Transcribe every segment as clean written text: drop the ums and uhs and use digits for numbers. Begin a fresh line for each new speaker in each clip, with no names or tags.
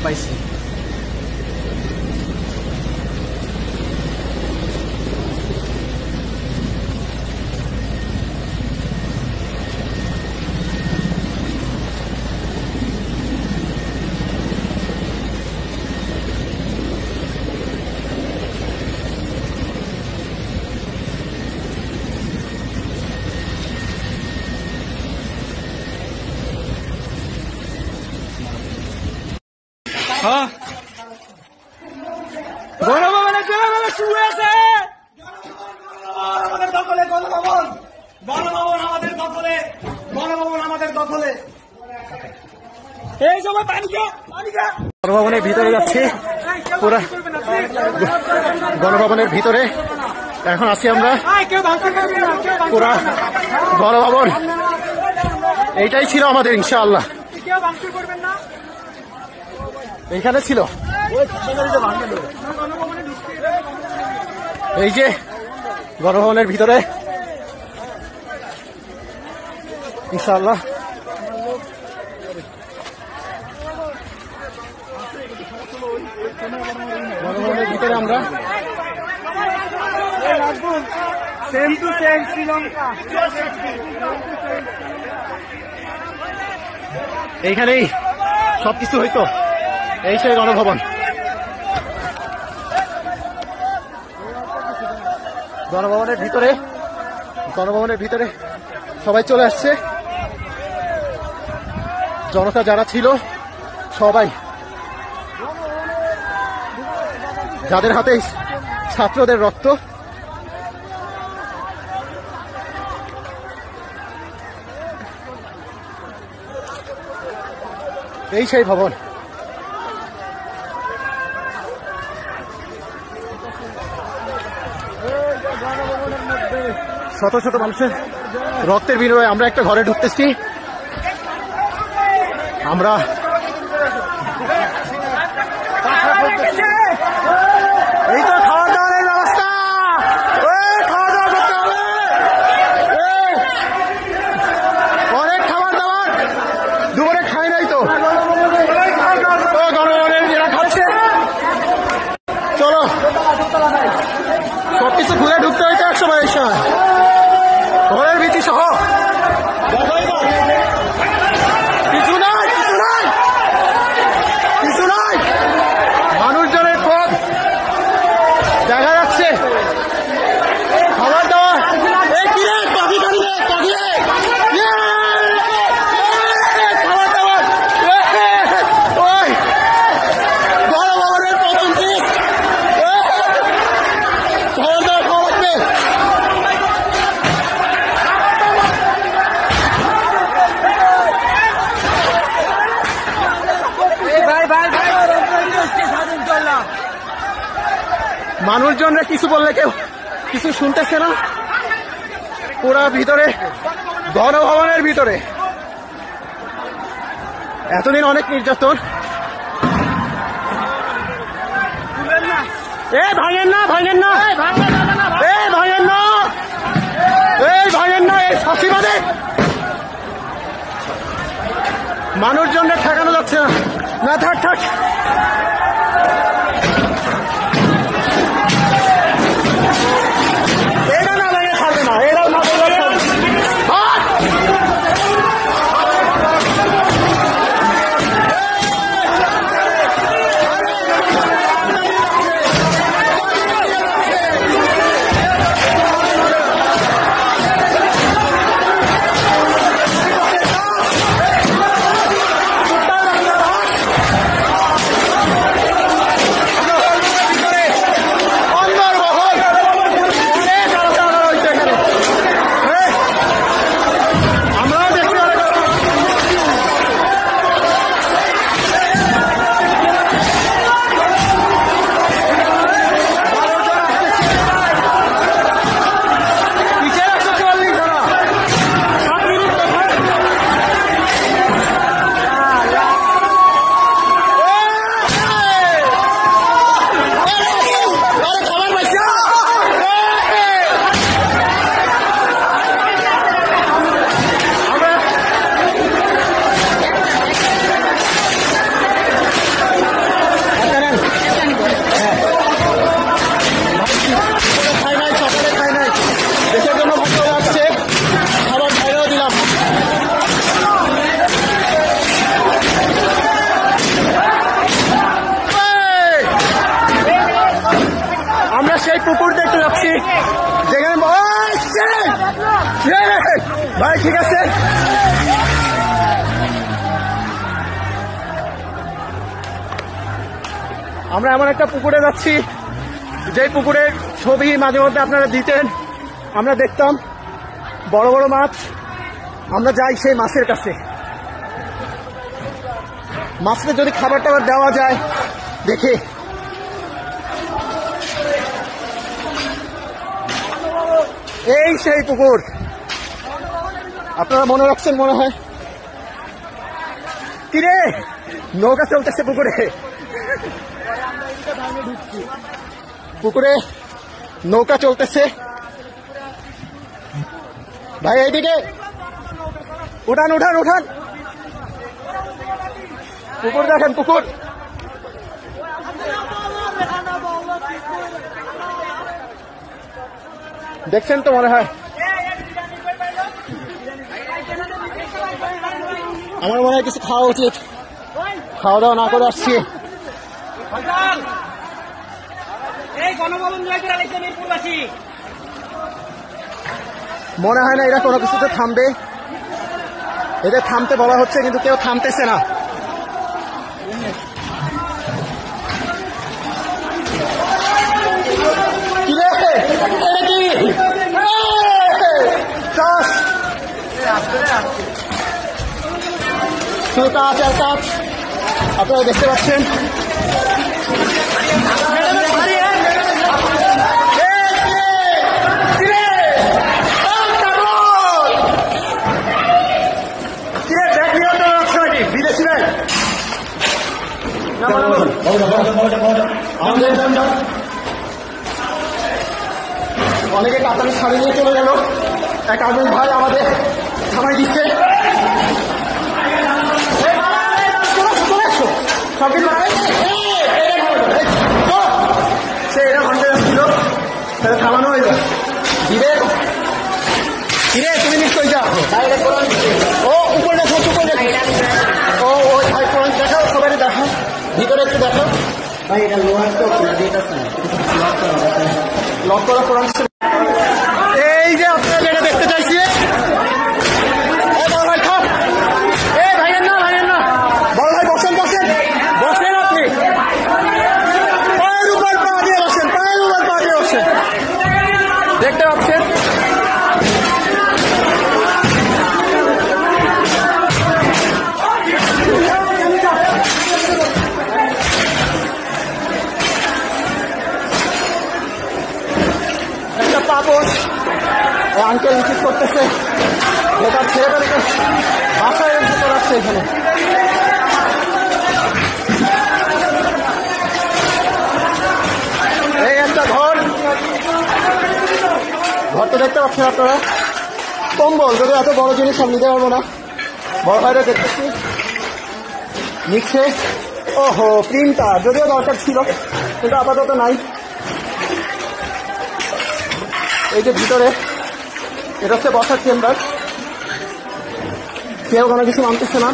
পাইছি। গণভবনের ছেলেবেলা শুরু হয়েছে। আমাদের দখলে গণভবন, গণভবন আমাদের দখলে, গণভবন আমাদের দখলে। এই সময় গণভবনের ভিতরে যাচ্ছি, পুরা গণভবনের ভিতরে এখন আছি আমরা। পুরা গণভবন এইটাই ছিল আমাদের, ইনশাআল্লাহ এইখানে ছিল। এই যে গণভবনের ভিতরে ইনশাআল্লাহ গণভবনের ভিতরে আমরা সেম টু সেম শ্রীলঙ্কা। এইখানেই সবকিছু হইতো, এই সেই গণভবন। গণভবনের ভিতরে সবাই চলে আসছে। জনতা যারা ছিল সবাই, যাদের হাতে ছাত্রদের রক্ত, এই সেই ভবন। শত শত মানুষের রক্তের বিনিময়ে আমরা একটা ঘরে ঢুকতেছি। আমরা এই তো খাওয়া দাওয়ার ব্যবস্থা, খাওয়া দাওয়া করতে হবে, অনেক খাবার দাবার দুপুরে খাই নাই তো, গণভবনের যারা খাচ্ছে চলো সবকিছু ঘুরে ঢুকতে হইতে 100 বাইশ সময় ঘরের ভীতি সহ কিছু নাই, মানুষজনের পথ দেখা যাচ্ছে। খাবার দাবার খাবার দাবার গণভবনের প্রথম পিস খাবার দাবার খাওয়া লাগবে। মানুষজনরা কিছু বললে কেউ কিছু শুনতেছে না। পুরা ভিতরে গণভবনের ভিতরে এতদিন অনেক নির্যাতন। ভাঙেন না এই ফাঁসিবাদে মানুষজনরা ঠেকানো যাচ্ছে না। থাক
ভাই ঠিক আছে, আমরা এমন একটা পুকুরে যাচ্ছি যে পুকুরের ছবি মাঝে মধ্যে আপনারা দিতেন, আমরা দেখতাম বড় বড় মাছ। আমরা যাই সেই মাছের কাছে, মাছকে যদি খাবার টাবার দেওয়া যায় দেখে। এই সেই পুকুর, আপনারা মনে রাখছেন মনে হয়। কিরে নৌকা চলতেছে পুকুরে, পুকুরে নৌকা চলতেছে। ভাই এইদিকে উঠান উঠান উঠান, পুকুর দেখেন পুকুর। দেখছেন তো মনে হয়। আমার মনে হয় কিছু খাওয়া উচিত, খাওয়া দাওয়া না করে আসছি। মনে হয় না এরা কোনো কিছুতে থামবে, এদের থামতে বলা হচ্ছে কিন্তু কেউ থামতেছে না। শুধু কাজ আর কাজ, আপনারা দেখতে পাচ্ছেন। বিদেশি ব্যাগ অনেকে কাতারে শাড়ি নিয়ে চলে গেল, এক আগুন ভাই আমাদের থামাই দিচ্ছে। সে এটা ভাঙতে যাচ্ছিল, তাহলে থামানো হয়ে যায়। দিবে কিরে তুমি নিশ্চয়ই যাও, ও উপরে দেখো, উপরে দেখো। ও ওই ভাই কোরআন দেখাও, সবাই দেখো, ভিতরে একটু দেখো। ভাই এটা লোহার তো লক করা কোরআন। এই যে আপনারা যেটা দেখতে চাইছি, বড় ভাই খাও। এই ভাইয়ের না, ভাইয়ের না, বড় ভাই বসেন বসেন বসেন, আপনি পায়ের উপর পা দিয়ে বসেন, পায়ের উপর পা দিয়ে বসেন। দেখতে পাচ্ছেন একটা পাপড় আঙ্কেল নিশ্চিত করতেছে, বেকার ছেড়ে ফেলতে বাসায় রেখে রাখছে এখানে। এই একটা ঘর, ঘর তো দেখতে পাচ্ছেন আপনারা। কম্বল, যদি এত বড় জিনিস আমি নিতে পারবো না, বড় ভাইরা দেখতেছি নিচ্ছে। ওহো প্রিন্টার, যদিও দরকার ছিল কিন্তু আপাতত নাই। এই যে ভিতরে এটা হচ্ছে বসার চেম্বার, কেউ কোনো কিছু মানতেছে না।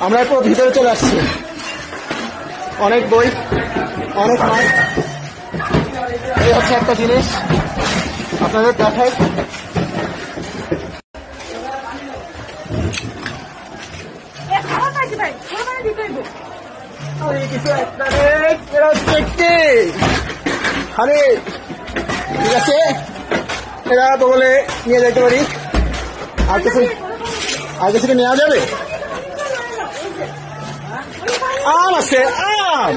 আমরা একটু ভিতরে চলে আসছি, অনেক বই, অনেক মাছ। এই হচ্ছে একটা জিনিস আপনাদের দেখাই। আরে ঠিক আছে, এরা বলে নিয়ে যেতে পারি। আর কিছু নেওয়া যাবে? আম আছে, আম।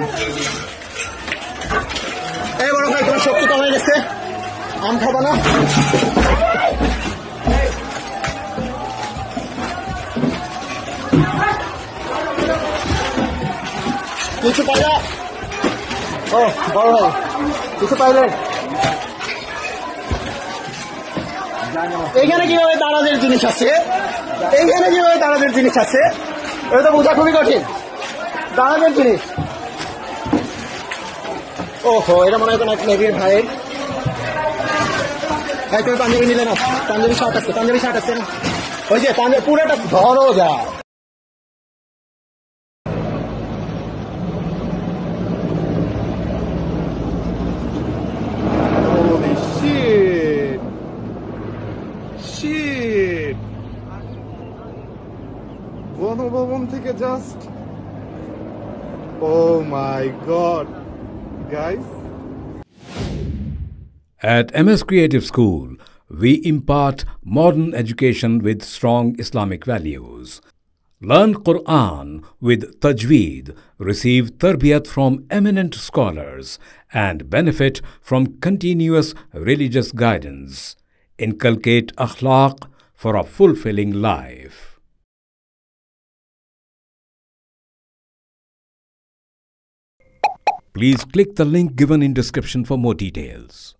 এই বড় ভাই তোমার শক্তি কমে গেছে, আম খাবো না? কিছু পাইলা? ও বড় ভাই কিছু পাইলেন? এইখানে কিভাবে দাঁড়াদের জিনিস আছে, এইখানে কিভাবে দাঁড়াদের জিনিস আছে, এটা তো বোঝা খুবই কঠিন। দাঁড়াদের জিনিস, ওহো এটা মনে হয় কোনো এক নেভির ভাইয়ের। ভাই তুমি পাঞ্জাবি নিলে না? পাঞ্জাবি শার্ট আছে, পাঞ্জাবি শার্ট আছে না? ওই যে পাঞ্জাবি পুরোটা ধরো যা। Shit.
গণভবন থেকে just oh my god guys
At MS Creative School, we impart modern education with strong Islamic values. Learn Quran with Tajweed, receive tarbiyat from eminent scholars, and benefit from continuous religious guidance. Inculcate akhlaq for a fulfilling life. Please click the link given in description for more details.